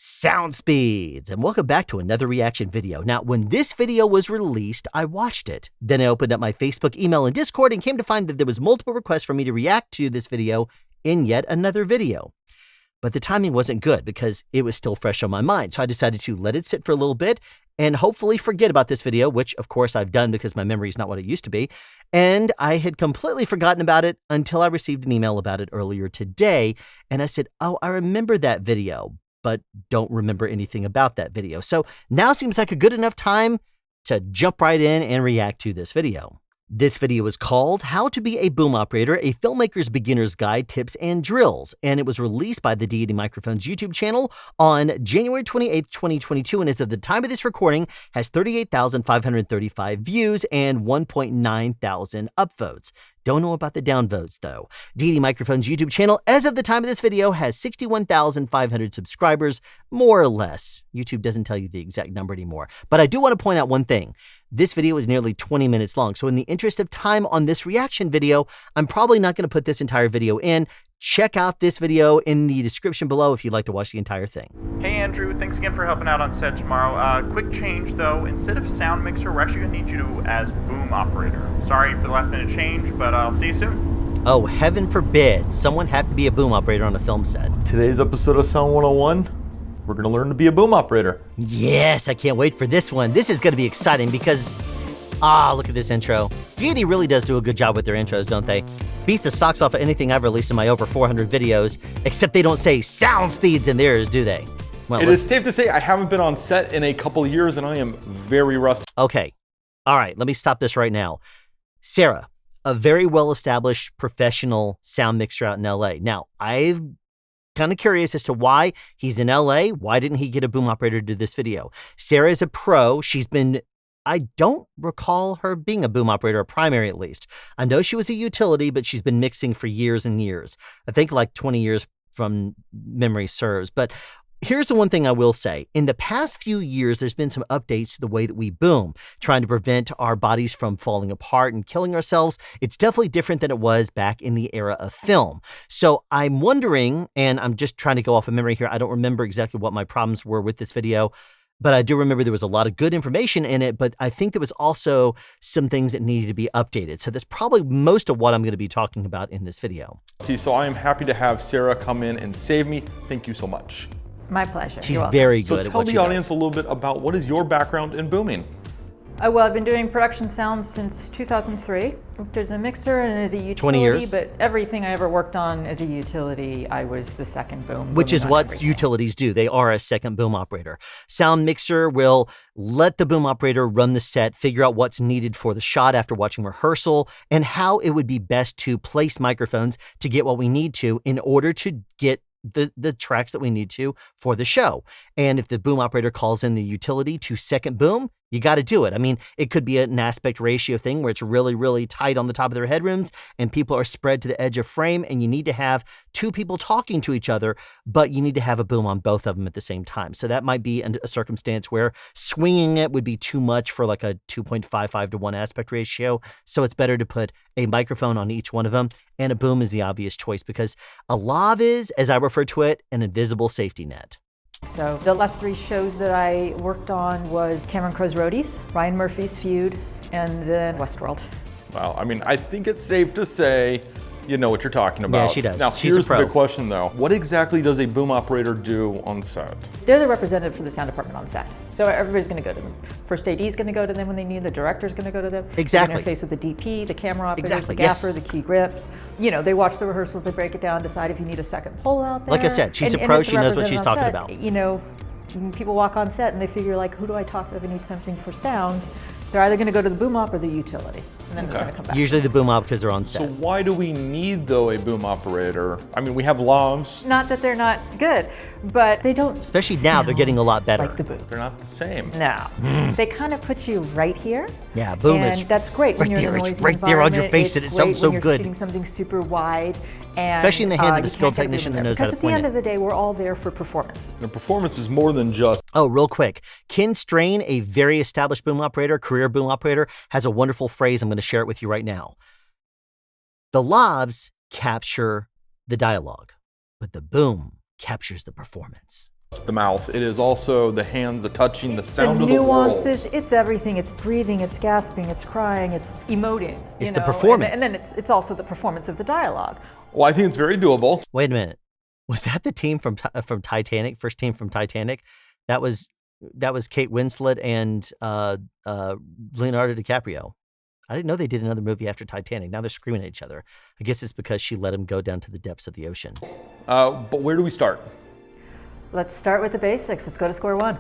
Sound speeds, and welcome back to another reaction video. Now, when this video was released, I watched it. Then I opened up my Facebook, email, and Discord and came to find that there was multiple requests for me to react to this video in yet another video. But the timing wasn't good because it was still fresh on my mind. So I decided to let it sit for a little bit and hopefully forget about this video, which of course I've done because my memory is not what it used to be. And I had completely forgotten about it until I received an email about it earlier today. And I said, oh, I remember that video, but don't remember anything about that video. So now seems like a good enough time to jump right in and react to this video. This video is called How to Be a Boom Operator, a Filmmaker's Beginner's Guide, Tips and Drills, and it was released by the Deity Microphone's YouTube channel on January 28th, 2022, and as of the time of this recording, has 38,535 views and 1.9 thousand upvotes. Don't know about the downvotes, though. Deity Microphone's YouTube channel, as of the time of this video, has 61,500 subscribers, more or less. YouTube doesn't tell you the exact number anymore. But I do want to point out one thing. This video is nearly 20 minutes long, so in the interest of time on this reaction video, I'm probably not going to put this entire video in. Check out this video in the description below if you'd like to watch the entire thing. Hey Andrew, thanks again for helping out on set tomorrow. Quick change though, instead of sound mixer, we're actually going to need you as boom operator. Sorry for the last minute change, but I'll see you soon. Oh, heaven forbid someone have to be a boom operator on a film set. Today's episode of Sound 101, we're going to learn to be a boom operator. Yes, I can't wait for this one. This is going to be exciting because, look at this intro. Deity really does do a good job with their intros, don't they? Beats the socks off of anything I've released in my over 400 videos, except they don't say sound speeds in theirs, do they? Well, it is safe to say I haven't been on set in a couple of years and I am very rusty. Okay. All right, let me stop this right now. Sarah, a very well-established professional sound mixer out in LA. Now, I'm kind of curious as to why he's in LA. Why didn't he get a boom operator to do this video? Sarah is a pro. I don't recall her being a boom operator, a primary at least. I know she was a utility, but she's been mixing for years and years. I think like 20 years from memory serves. But here's the one thing I will say. In the past few years, there's been some updates to the way that we boom, trying to prevent our bodies from falling apart and killing ourselves. It's definitely different than it was back in the era of film. So I'm wondering, and I'm just trying to go off of memory here. I don't remember exactly what my problems were with this video, but I do remember there was a lot of good information in it, but I think there was also some things that needed to be updated. So that's probably most of what I'm going to be talking about in this video. So I am happy to have Sarah come in and save me. Thank you so much. My pleasure. She's very good So at what she tell the audience does. a little bit about what is your background in booming? Well, I've been doing production sound since 2003. There's a mixer and as a utility, 20 years. But everything I ever worked on as a utility, I was the second boom. Which is booming on what everything. utilities do. They are a second boom operator. Sound mixer will let the boom operator run the set, figure out what's needed for the shot after watching rehearsal, and how it would be best to place microphones to get what we need to in order to get the tracks that we need to for the show. And if the boom operator calls in the utility to second boom, you got to do it. I mean, it could be an aspect ratio thing where it's really, really tight on the top of their headrooms and people are spread to the edge of frame and you need to have two people talking to each other, but you need to have a boom on both of them at the same time. So that might be a circumstance where swinging it would be too much for like a 2.55 to 1 aspect ratio. So it's better to put a microphone on each one of them, and a boom is the obvious choice because a lav is, as I refer to it, an invisible safety net. So the last 3 shows that I worked on was Cameron Crowe's Roadies, Ryan Murphy's Feud, and then Westworld. Wow, I mean, I think it's safe to say you know what you're talking about. Yeah, she does. Now, She's a here's the pro. big question though. What exactly does a boom operator do on set? They're the representative for the sound department on set. So everybody's going to go to them. First AD is going to go to them when they need, the director's going to go to them. Exactly. They interface with the DP, the camera operators, Exactly, the gaffer, yes. the key grips. You know, they watch the rehearsals, they break it down, decide if you need a second pole out there. Like I said, she's a pro, as the she knows what she's representative talking on set, about. You know, when people walk on set and they figure like, who do I talk to if I need something for sound? They're either going to go to the boom op or the utility, and then it's going to come back. Usually the boom op because they're on So set. why do we need though a boom operator? I mean, we have lavs. Not that they're not good, but they don't. Especially now, they're getting a lot better. Like the boom. They're not the same. No, they kind of put you right here. Yeah, boom and is that's great when right you're there. in a It's noisy right there on your environment. face and it It's sounds great so when you're good. shooting something super wide, and Especially in the hands of a you skilled can't get a boom technician in that there. knows how to Because at the point end it. of the day, we're all there for performance. The performance is more than just. Oh, real quick. Ken Strain, a very established boom operator, career boom operator, has a wonderful phrase. I'm going to share it with you right now. The lavs capture the dialogue, but the boom captures the performance. the mouth. It is also the hands, the touching, the sound the of the nuances, world. it's everything. It's breathing, it's gasping, it's crying, it's emoting. It's you the know? performance. And then it's also the performance of the dialogue. Well, I think it's very doable. Wait a minute. Was that the team from Titanic? First team from Titanic? That was Kate Winslet and Leonardo DiCaprio. I didn't know they did another movie after Titanic. Now they're screaming at each other. I guess it's because she let him go down to the depths of the ocean. But where do we start? Let's start with the basics. Let's go to square one.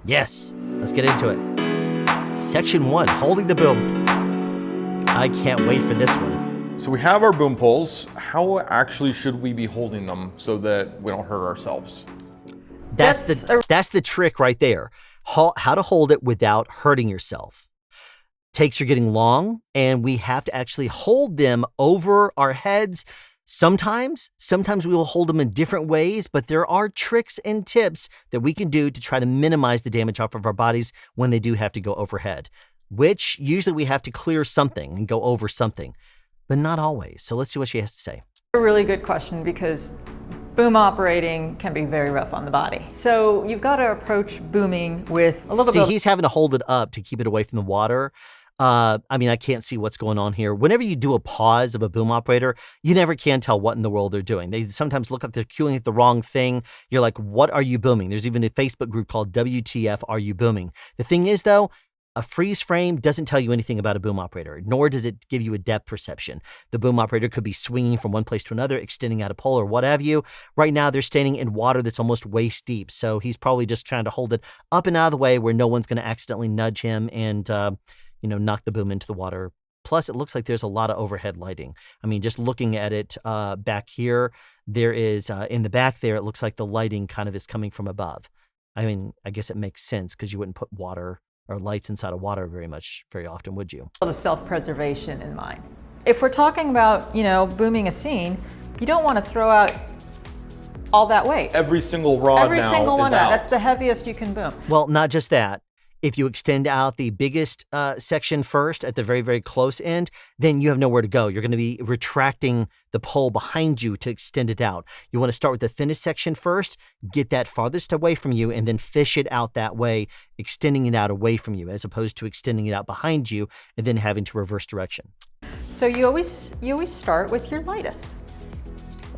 Yes, let's get into it. Section 1, holding the boom. I can't wait for this one. So we have our boom poles. How actually should we be holding them so that we don't hurt ourselves? That's the trick right there. How to hold it without hurting yourself. Takes are getting long, and we have to actually hold them over our heads. Sometimes we will hold them in different ways, but there are tricks and tips that we can do to try to minimize the damage off of our bodies when they do have to go overhead, which usually we have to clear something and go over something, but not always. So let's see what she has to say. A really good question, because boom operating can be very rough on the body. So you've got to approach booming with a little bit. See, he's having to hold it up to keep it away from the water. I mean, I can't see what's going on here. Whenever you do a pause of a boom operator, you never can tell what in the world they're doing. They sometimes look like they're cueing at the wrong thing. You're like, what are you booming? There's even a Facebook group called WTF Are You Booming? The thing is, though, a freeze frame doesn't tell you anything about a boom operator, nor does it give you a depth perception. The boom operator could be swinging from one place to another, extending out a pole or what have you. Right now, they're standing in water that's almost waist deep, so he's probably just trying to hold it up and out of the way where no one's going to accidentally nudge him and knock the boom into the water. Plus, it looks like there's a lot of overhead lighting. I mean, just looking at it back here, there is, in the back there, it looks like the lighting kind of is coming from above. I mean, I guess it makes sense because you wouldn't put water or lights inside of water very often, would you? Of self-preservation in mind. If we're talking about, booming a scene, you don't want to throw out all that weight. Every single rod Every now single one is of that. out. That's the heaviest you can boom. Well, not just that. If you extend out the biggest section first at the very, very close end, then you have nowhere to go. You're going to be retracting the pole behind you to extend it out. You want to start with the thinnest section first, get that farthest away from you, and then fish it out that way, extending it out away from you, as opposed to extending it out behind you and then having to reverse direction. So you always start with your lightest.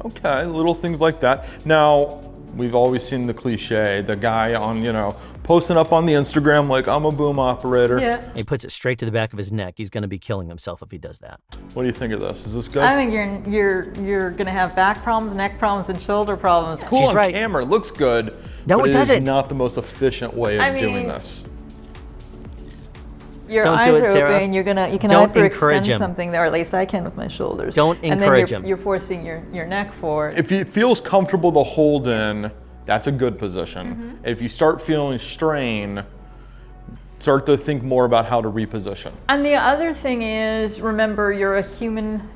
Okay, little things like that. Now, we've always seen the cliche, the guy on, posting up on the Instagram like, I'm a boom operator. Yeah. He puts it straight to the back of his neck. He's going to be killing himself if he does that. What do you think of this? Is this good? I think you're going to have back problems, neck problems, and shoulder problems. Cool She's on right. camera, it looks good. No, but it doesn't. Is not the most efficient way of doing mean, this. Your Don't eyes do it, are Sarah. open. You can Don't encourage hyperextend him. something there, or at least I can with my shoulders. Don't encourage him. And then you're forcing your neck forward. If it feels comfortable to hold in, that's a good position. Mm-hmm. If you start feeling strain, start to think more about how to reposition. And the other thing is, remember, you're a human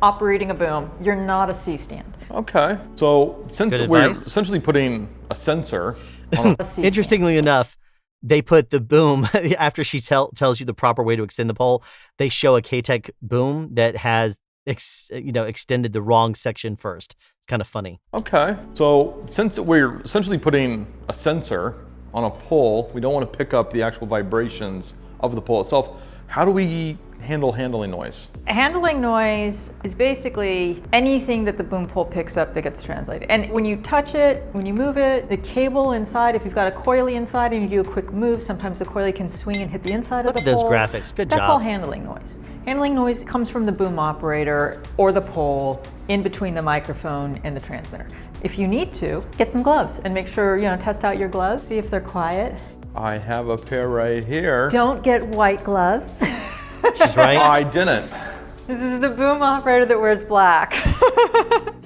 operating a boom. You're not a C-stand. Okay, so since Good we're advice. essentially putting a sensor on A C-stand. Interestingly enough, they put the boom, after she tells you the proper way to extend the pole, they show a K-Tech boom that has extended the wrong section first. It's kind of funny. Okay, so since we're essentially putting a sensor on a pole, we don't want to pick up the actual vibrations of the pole itself. How do we handle handling noise? Handling noise is basically anything that the boom pole picks up that gets translated. And when you touch it, when you move it, the cable inside, if you've got a coily inside and you do a quick move, sometimes the coily can swing and hit the inside Look of the at those pole. graphics. Good That's job. all handling noise. Handling noise comes from the boom operator or the pole in between the microphone and the transmitter. If you need to, get some gloves and make sure, test out your gloves, see if they're quiet. I have a pair right here. Don't get white gloves. She's right. I didn't. This is the boom operator that wears black.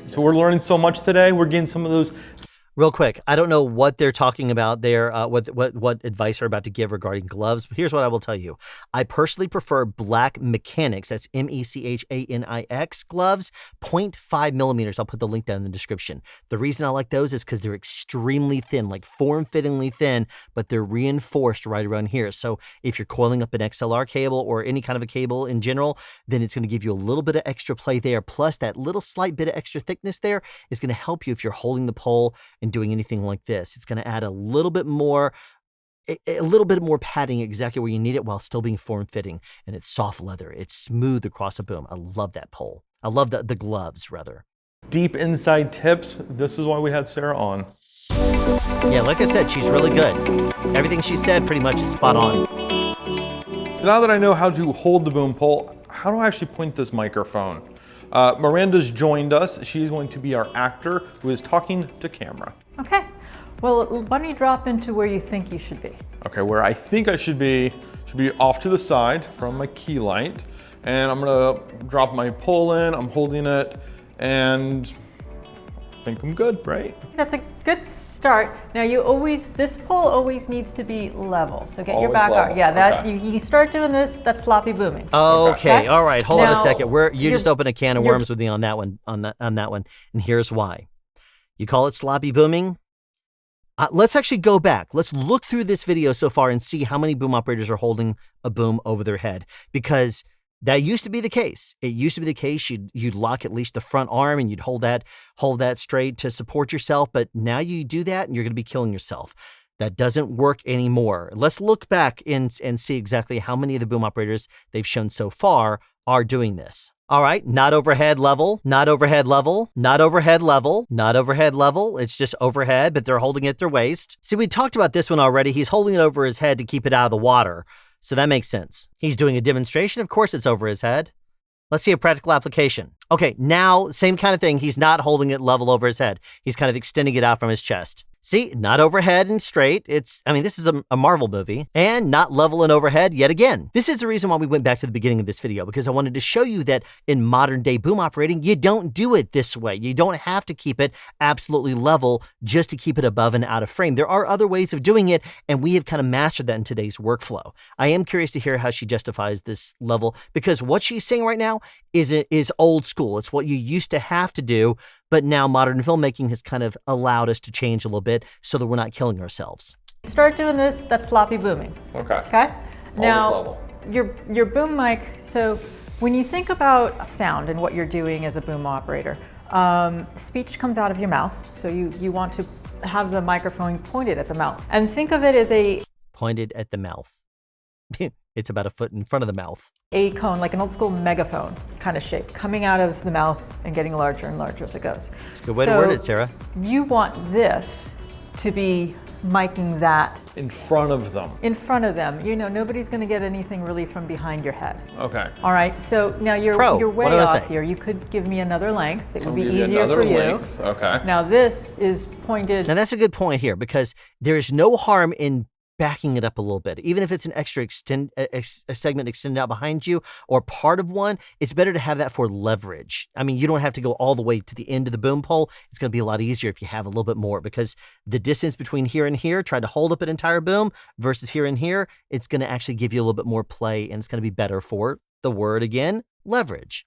So we're learning so much today. We're getting some of those. Real quick, I don't know what they're talking about there, what advice they're about to give regarding gloves. But here's what I will tell you. I personally prefer black mechanics. That's MECHANIX gloves, 0.5 millimeters. I'll put the link down in the description. The reason I like those is because they're extremely thin, like form-fittingly thin, but they're reinforced right around here. So if you're coiling up an XLR cable or any kind of a cable in general, then it's going to give you a little bit of extra play there. Plus, that little slight bit of extra thickness there is going to help you if you're holding the pole and doing anything like this. It's going to add a little bit more padding exactly where you need it while still being form-fitting. And it's soft leather. It's smooth across the boom. I love that pole. I love the gloves, rather. Deep inside tips. This is why we had Sarah on. Yeah, like I said, she's really good. Everything she said pretty much is spot on. So now that I know how to hold the boom pole, how do I actually point this microphone? Miranda's joined us. She's going to be our actor who is talking to camera. Okay. Well, why don't you drop into where you think you should be? Okay, where I think I should be off to the side from my key light. And I'm gonna drop my pole in, I'm holding it, and I think I'm good, right? That's a good start. Now this pole always needs to be level. So get your Always back level. arm. Yeah, that Okay. you start doing this, that's sloppy booming. Okay. All right. Hold on a Now, second. You just opened a can of worms with me on that one. On that one, and here's why. You call it sloppy booming. Let's actually go back. Let's look through this video so far and see how many boom operators are holding a boom over their head, because that used to be the case. It used to be the case. You'd lock at least the front arm and you'd hold that straight to support yourself. But now you do that and you're going to be killing yourself. That doesn't work anymore. Let's look back and see exactly how many of the boom operators they've shown so far are doing this. All right, not overhead level, not overhead level, not overhead level, not overhead level. It's just overhead, but they're holding it at their waist. See, we talked about this one already. He's holding it over his head to keep it out of the water. So that makes sense. He's doing a demonstration. Of course, it's over his head. Let's see a practical application. Okay, now, same kind of thing. He's not holding it level over his head. He's kind of extending it out from his chest. See, not overhead and straight. This is a Marvel movie, and not level and overhead yet again. This is the reason why we went back to the beginning of this video, because I wanted to show you that in modern day boom operating, you don't do it this way. You don't have to keep it absolutely level just to keep it above and out of frame. There are other ways of doing it, and we have kind of mastered that in today's workflow. I am curious to hear how she justifies this level, because what she's saying right now is old school. It's what you used to have to do, but now modern filmmaking has kind of allowed us to change a little bit so that we're not killing ourselves. Start doing this, that's sloppy booming. Okay. Okay? Now, level. your boom mic, so when you think about sound and what you're doing as a boom operator, speech comes out of your mouth, so you want to have the microphone pointed at the mouth. And think of it as Pointed at the mouth. It's about a foot in front of the mouth. A cone, like an old school megaphone kind of shape, coming out of the mouth and getting larger and larger as it goes. It's a good way to word it, Sarah. You want this to be miking that In front of them. in front of them. Nobody's going to get anything really from behind your head. Okay. All right, so now you're way what do I off say? here. You could give me another length. It would be Give you easier another for you. length. Okay. Now this is pointed. And that's a good point here, because there is no harm in backing it up a little bit. Even if it's an extra a segment extended out behind you or part of one, it's better to have that for leverage. You don't have to go all the way to the end of the boom pole. It's going to be a lot easier if you have a little bit more, because the distance between here and here, try to hold up an entire boom versus here and here, it's going to actually give you a little bit more play, and it's going to be better for the word again, leverage.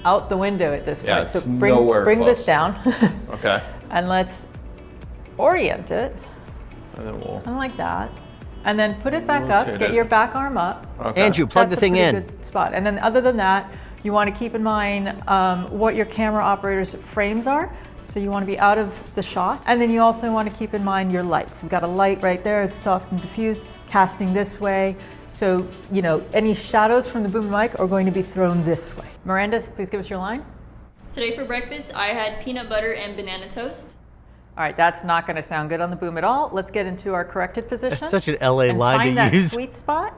Out the window at this Yeah, point. So it's nowhere bring close. this down. Okay. And let's orient it. And then we'll. Kind of like that. And then put it back up, Rotate get it. your back arm up. Okay. Andrew, plug That's the thing a pretty in. good spot. And then other than that, you want to keep in mind what your camera operator's frames are. So you want to be out of the shot. And then you also want to keep in mind your lights. We've got a light right there. It's soft and diffused, casting this way. So, any shadows from the boom mic are going to be thrown this way. Miranda, please give us your line. Today for breakfast, I had peanut butter and banana toast. All right, that's not going to sound good on the boom at all. Let's get into our corrected position. That's such an LA and line find to that use. sweet spot.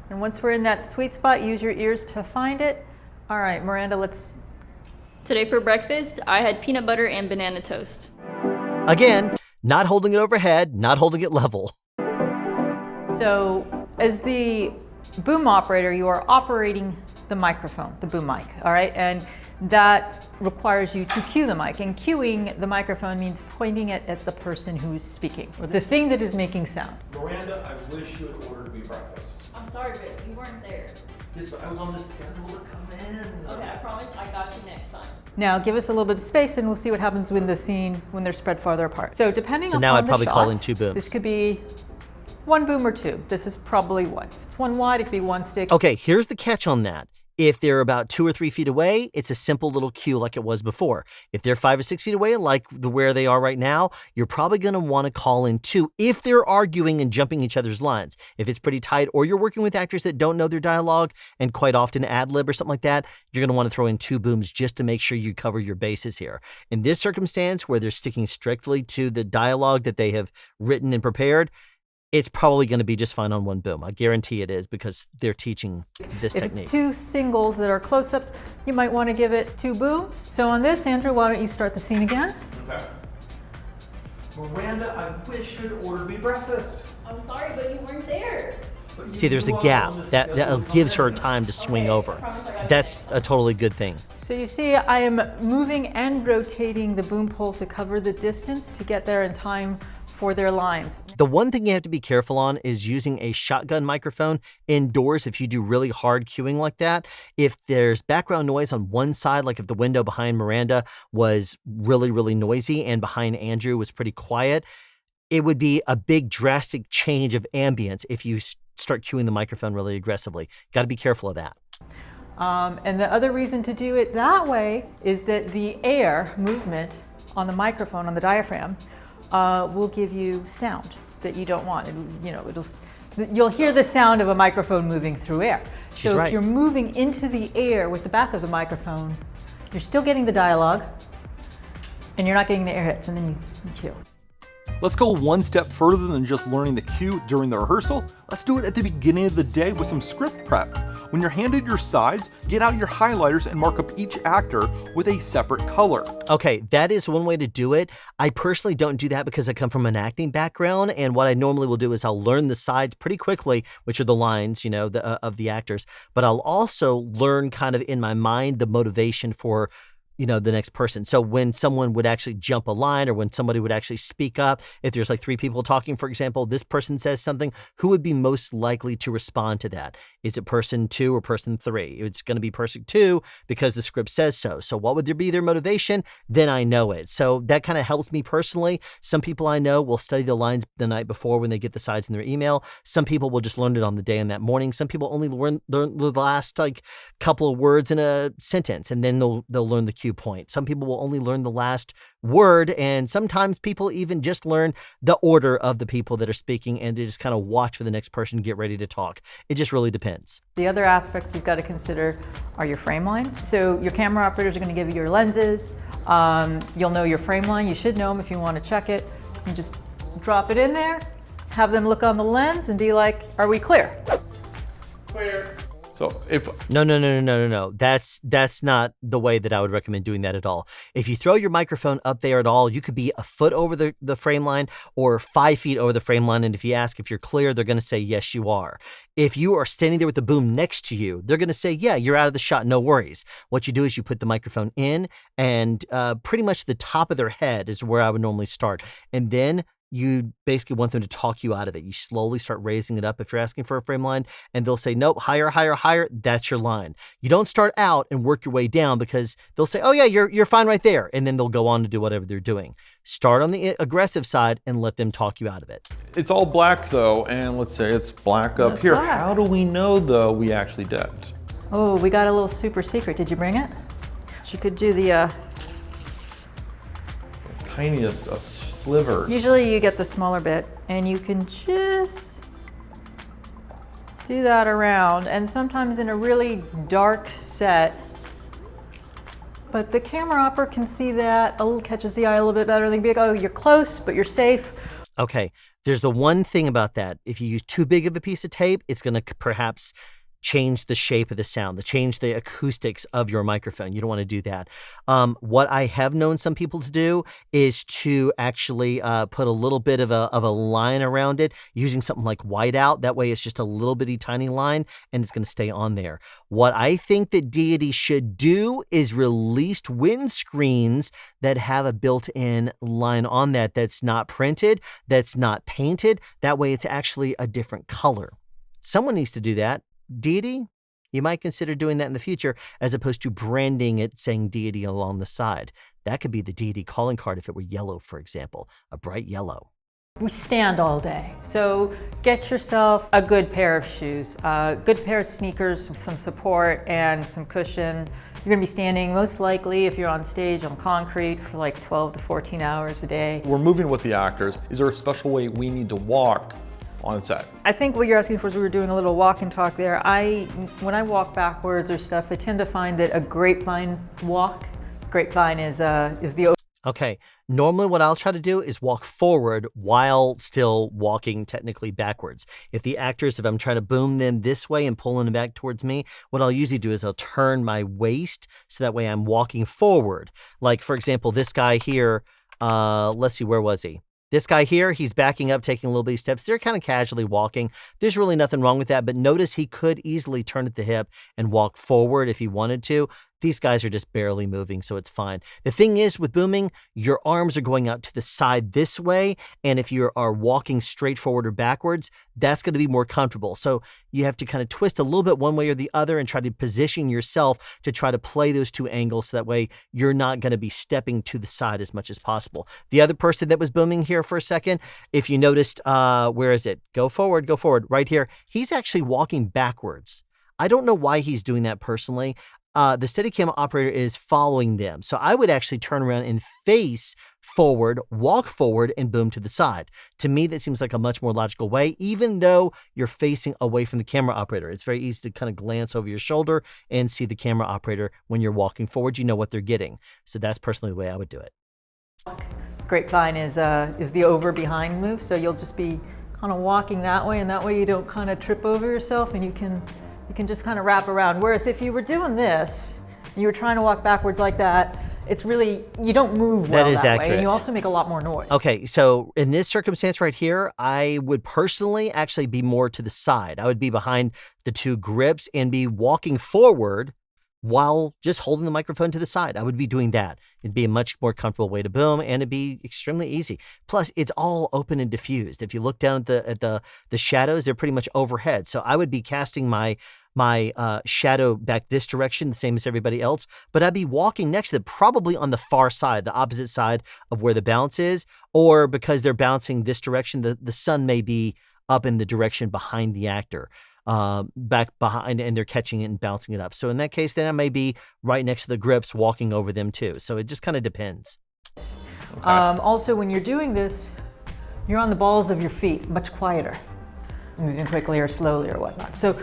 And once we're in that sweet spot, use your ears to find it. All right, Miranda, let's. Today for breakfast, I had peanut butter and banana toast. Again, not holding it overhead, not holding it level. So, as the boom operator, you are operating the microphone, the boom mic, all right? And that requires you to cue the mic. And cueing the microphone means pointing it at the person who's speaking, or the thing that is making sound. Miranda, I wish you had ordered me breakfast. I'm sorry, but you weren't there. Yes, but I was on the schedule to come in. Okay, I promise I got you next time. Now, give us a little bit of space, and we'll see what happens when they're spread farther apart. So, depending So upon now I'd the probably shot, call in 2 booms. This could be 1 boom or 2. This is probably 1. If it's 1 wide, it could be 1 stick. Okay, here's the catch on that. If they're about 2 or 3 feet away, it's a simple little cue like it was before. If they're 5 or 6 feet away, like where they are right now, you're probably going to want to call in 2 if they're arguing and jumping each other's lines. If it's pretty tight, or you're working with actors that don't know their dialogue and quite often ad-lib or something like that, you're going to want to throw in 2 booms just to make sure you cover your bases here. In this circumstance, where they're sticking strictly to the dialogue that they have written and prepared, it's probably going to be just fine on 1 boom. I guarantee it is, because they're teaching this technique. If it's 2 singles that are close up, you might want to give it 2 booms. So on this, Andrew, why don't you start the scene again? Okay. Miranda, I wish you'd ordered me breakfast. I'm sorry, but you weren't there. See, there's a gap that gives her time to swing over. That's a totally good thing. So you see, I am moving and rotating the boom pole to cover the distance to get there in time for their lines. The one thing you have to be careful on is using a shotgun microphone indoors if you do really hard cueing like that. If there's background noise on one side, like if the window behind Miranda was really, really noisy and behind Andrew was pretty quiet, it would be a big drastic change of ambience if you start cueing the microphone really aggressively. Got to be careful of that. And the other reason to do it that way is that the air movement on the microphone, on the diaphragm, will give you sound that you don't want. You'll hear the sound of a microphone moving through air. She's so right. If you're moving into the air with the back of the microphone, you're still getting the dialogue, and you're not getting the air hits, and then you cue. Let's go one step further than just learning the cue during the rehearsal. Let's do it at the beginning of the day with some script prep. When you're handed your sides, get out your highlighters and mark up each actor with a separate color. Okay, that is one way to do it. I personally don't do that because I come from an acting background, and what I normally will do is I'll learn the sides pretty quickly, which are the lines, of the actors, but I'll also learn kind of in my mind the motivation for the next person. So when someone would actually jump a line, or when somebody would actually speak up, if there's like 3 people talking, for example, this person says something, who would be most likely to respond to that? Is it person 2 or person 3? It's going to be person 2 because the script says so. So what would be their motivation? Then I know it. So that kind of helps me personally. Some people I know will study the lines the night before when they get the sides in their email. Some people will just learn it on the day and that morning. Some people only learn the last couple of words in a sentence, and then they'll learn the cue point. Some people will only learn the last word, and sometimes people even just learn the order of the people that are speaking, and they just kind of watch for the next person to get ready to talk. It just really depends. The other aspects you've got to consider are your frame line. So your camera operators are going to give you your lenses. You'll know your frame line. You should know them if you want to check it. You just drop it in there, have them look on the lens and be like, are we clear? Clear. So if No. That's not the way that I would recommend doing that at all. If you throw your microphone up there at all, you could be a foot over the frame line or 5 feet over the frame line. And if you ask if you're clear, they're going to say, yes, you are. If you are standing there with the boom next to you, they're going to say, yeah, you're out of the shot. No worries. What you do is you put the microphone in, and pretty much the top of their head is where I would normally start. And then you basically want them to talk you out of it. You slowly start raising it up if you're asking for a frame line, and they'll say, nope, higher, higher, higher. That's your line. You don't start out and work your way down, because they'll say, oh yeah, you're fine right there. And then they'll go on to do whatever they're doing. Start on the aggressive side and let them talk you out of it. it's all black though, and let's say it's black up It's here. black. How do we know though we actually did? Oh, we got a little super secret. Did you bring it? You could do the, Tiniest of slivers. usually you get the smaller bit, and you can just do that around, and sometimes in a really dark set, but the camera operator can see that, catches the eye a little bit better. They can be like, oh, you're close, but you're safe. Okay, there's the one thing about that. If you use too big of a piece of tape, it's going to perhaps change the shape of the sound, change the acoustics of your microphone. You don't want to do that. What I have known some people to do is to actually put a little bit of a line around it using something like whiteout. That way it's just a little bitty tiny line and it's going to stay on there. What I think that Deity should do is release windscreens that have a built-in line on that that's not printed, that's not painted. That way it's actually a different color. Someone needs to do that. Deity, you might consider doing that in the future, as opposed to branding it saying Deity along the side. That could be the Deity calling card if it were yellow, for example, a bright yellow. We stand all day. So get yourself a good pair of shoes, a good pair of sneakers, some support and some cushion. You're gonna be standing most likely, if you're on stage, on concrete for like 12 to 14 hours a day. We're moving with the actors. Is there a special way we need to walk on set? I think what you're asking for is we were doing a little walk and talk there. When I walk backwards or stuff, I tend to find that a grapevine walk, grapevine is the Okay, normally what I'll try to do is walk forward while still walking technically backwards. If I'm trying to boom them this way and pulling them back towards me, what I'll usually do is I'll turn my waist so that way I'm walking forward. Like, for example, this guy here, let's see, where was he? This guy here, he's backing up, taking little bitty steps. They're kind of casually walking. There's really nothing wrong with that, but notice he could easily turn at the hip and walk forward if he wanted to. These guys are just barely moving, so it's fine. The thing is, with booming, your arms are going out to the side this way, and if you are walking straight forward or backwards, that's going to be more comfortable. So you have to kind of twist a little bit one way or the other and try to position yourself to try to play those two angles so that way you're not going to be stepping to the side as much as possible. The other person that was booming here for a second, if you noticed, where is it? Go forward, right here. He's actually walking backwards. I don't know why he's doing that personally. The Steadicam operator is following them. So I would actually turn around and face forward, walk forward, and boom to the side. To me, that seems like a much more logical way, even though you're facing away from the camera operator. It's very easy to kind of glance over your shoulder and see the camera operator when you're walking forward. You know what they're getting. So that's personally the way I would do it. grapevine is the over behind move. So you'll just be kind of walking that way, and that way you don't kind of trip over yourself, and you can just kind of wrap around. Whereas if you were doing this, and you were trying to walk backwards like that, it's really, you don't move well that way, and you also make a lot more noise. Okay, so in this circumstance right here, I would personally actually be more to the side. I would be behind the two grips and be walking forward while just holding the microphone to the side. I would be doing that. It'd be a much more comfortable way to boom, and it'd be extremely easy. Plus, it's all open and diffused. If you look down at the shadows, they're pretty much overhead. So I would be casting my shadow back this direction, the same as everybody else, but I'd be walking next to them, probably on the far side, the opposite side of where the bounce is, or because they're bouncing this direction, the sun may be up in the direction behind the actor, back behind, and they're catching it and bouncing it up. So in that case, then I may be right next to the grips, walking over them too. So it just kind of depends. Okay. Also, when you're doing this, you're on the balls of your feet, much quieter, moving quickly or slowly or whatnot. So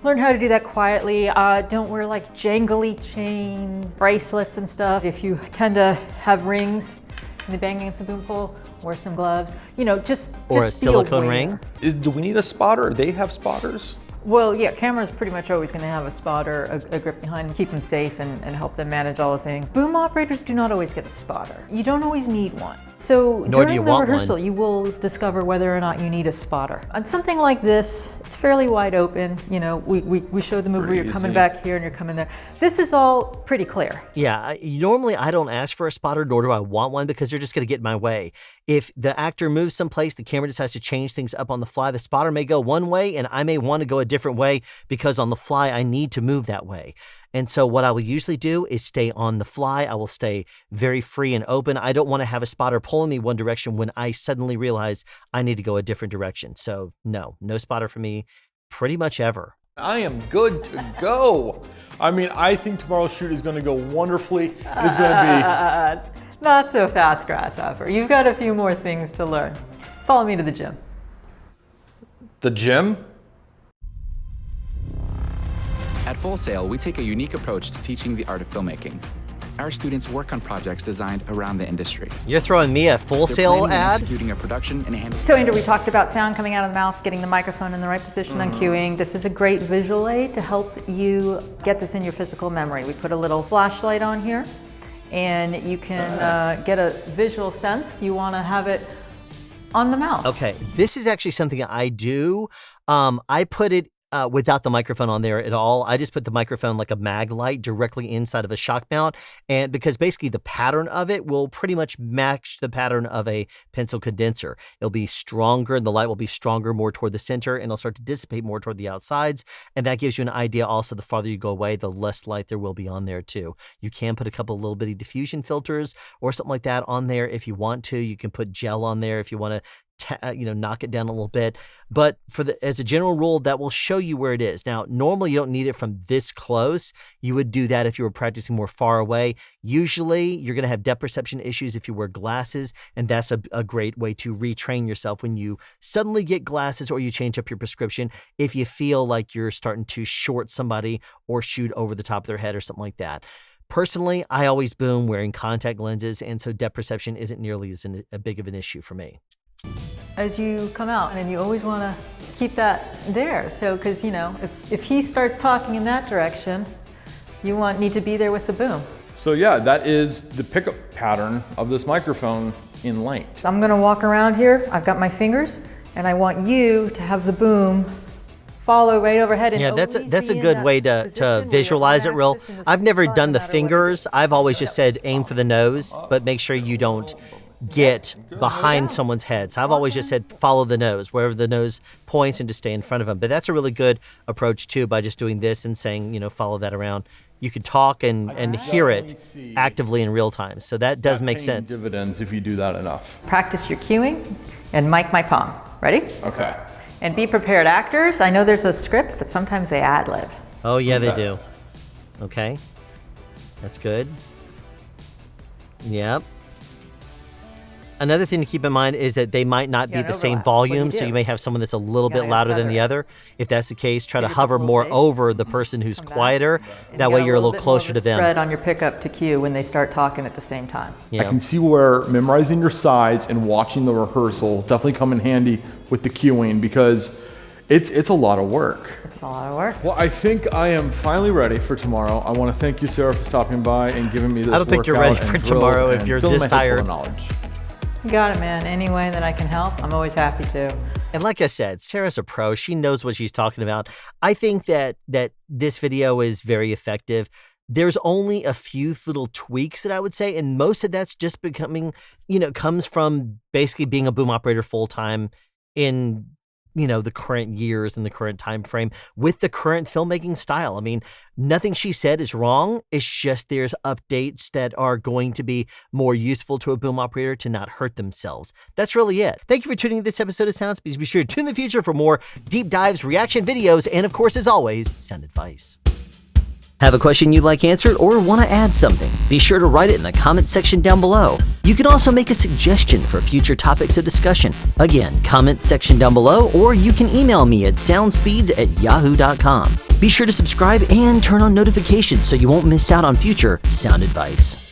learn how to do that quietly. Don't wear like jangly chain bracelets and stuff. If you tend to have rings and you bang against the boom pole, wear some gloves. You know, just a silicone ring. Do we need a spotter? They have spotters? Well, yeah, camera's pretty much always going to have a spotter, a grip behind, keep them safe and help them manage all the things. Boom operators do not always get a spotter. You don't always need one. So during the rehearsal, you will discover whether or not you need a spotter. On something like this, it's fairly wide open. You know, we show the move where you're coming back here and you're coming there. This is all pretty clear. Yeah, normally I don't ask for a spotter, nor do I want one, because they're just going to get in my way. If the actor moves someplace, the camera decides to change things up on the fly, the spotter may go one way and I may want to go a different way because on the fly I need to move that way. And so what I will usually do is stay on the fly. I will stay very free and open. I don't want to have a spotter pulling me one direction when I suddenly realize I need to go a different direction. So no spotter for me pretty much ever. I am good to go. I mean, I think tomorrow's shoot is going to go wonderfully. It's going to be... Not so fast, Grasshopper. You've got a few more things to learn. Follow me to the gym. The gym? At Full Sail, we take a unique approach to teaching the art of filmmaking. Our students work on projects designed around the industry. You're throwing me a Full Sail ad? Executing a production and handling. So Andrew, we talked about sound coming out of the mouth, getting the microphone in the right position on cueing. This is a great visual aid to help you get this in your physical memory. We put a little flashlight on here, and you can get a visual sense. You want to have it on the mouth. Okay, this is actually something I do. I put it without the microphone on there at all. I just put the microphone like a mag light directly inside of a shock mount, and because basically the pattern of it will pretty much match the pattern of a pencil condenser. It'll be stronger, and the light will be stronger more toward the center, and it'll start to dissipate more toward the outsides, and that gives you an idea also the farther you go away, the less light there will be on there too. You can put a couple of little bitty diffusion filters or something like that on there if you want to. You can put gel on there if you want to knock it down a little bit. But as a general rule, that will show you where it is. Now, normally you don't need it from this close. You would do that if you were practicing more far away. Usually you're going to have depth perception issues if you wear glasses, and that's a great way to retrain yourself when you suddenly get glasses or you change up your prescription if you feel like you're starting to short somebody or shoot over the top of their head or something like that. Personally, I always boom wearing contact lenses, and so depth perception isn't nearly as big of an issue for me. As you come out, and you always want to keep that there. So, because if he starts talking in that direction, you need to be there with the boom. So yeah, that is the pickup pattern of this microphone in length. So I'm going to walk around here. I've got my fingers, and I want you to have the boom follow right overhead. And yeah, that's a good way to visualize it real. I've never done the fingers. I've always just said aim for the nose, but make sure you don't get behind someone's head. So I've always just said follow the nose, wherever the nose points, and to stay in front of them. But that's a really good approach too, by just doing this and saying, follow that around. You could talk and hear it actively in real time. So that does make sense. Dividends if you do that enough. Practice your cueing and mic my palm. Ready? Okay. And be prepared, actors. I know there's a script, but sometimes they ad-lib. Oh yeah, they do. Okay. That's good. Yep. Another thing to keep in mind is that they might not be the same volume, so you may have someone that's a little bit louder than the other. If that's the case, try to hover more over the person who's quieter. That way you're a little closer to them. Spread on your pickup to cue when they start talking at the same time. I can see where memorizing your sides and watching the rehearsal definitely come in handy with the cueing, because it's a lot of work. It's a lot of work. Well, I think I am finally ready for tomorrow. I want to thank you, Sarah, for stopping by and giving me this I don't think you're ready for tomorrow if you're this tired. You got it, man. Any way that I can help, I'm always happy to. And like I said, Sarah's a pro. She knows what she's talking about. I think that this video is very effective. There's only a few little tweaks that I would say, and most of that's just comes from basically being a boom operator full-time in the current years and the current time frame with the current filmmaking style. I mean, nothing she said is wrong. It's just there's updates that are going to be more useful to a boom operator to not hurt themselves. That's really it. Thank you for tuning in to this episode of Sound Speeds. Be sure to tune in the future for more deep dives, reaction videos, and of course, as always, sound advice. Have a question you'd like answered or want to add something? Be sure to write it in the comment section down below. You can also make a suggestion for future topics of discussion. Again, comment section down below, or you can email me at soundspeeds@yahoo.com. Be sure to subscribe and turn on notifications so you won't miss out on future sound advice.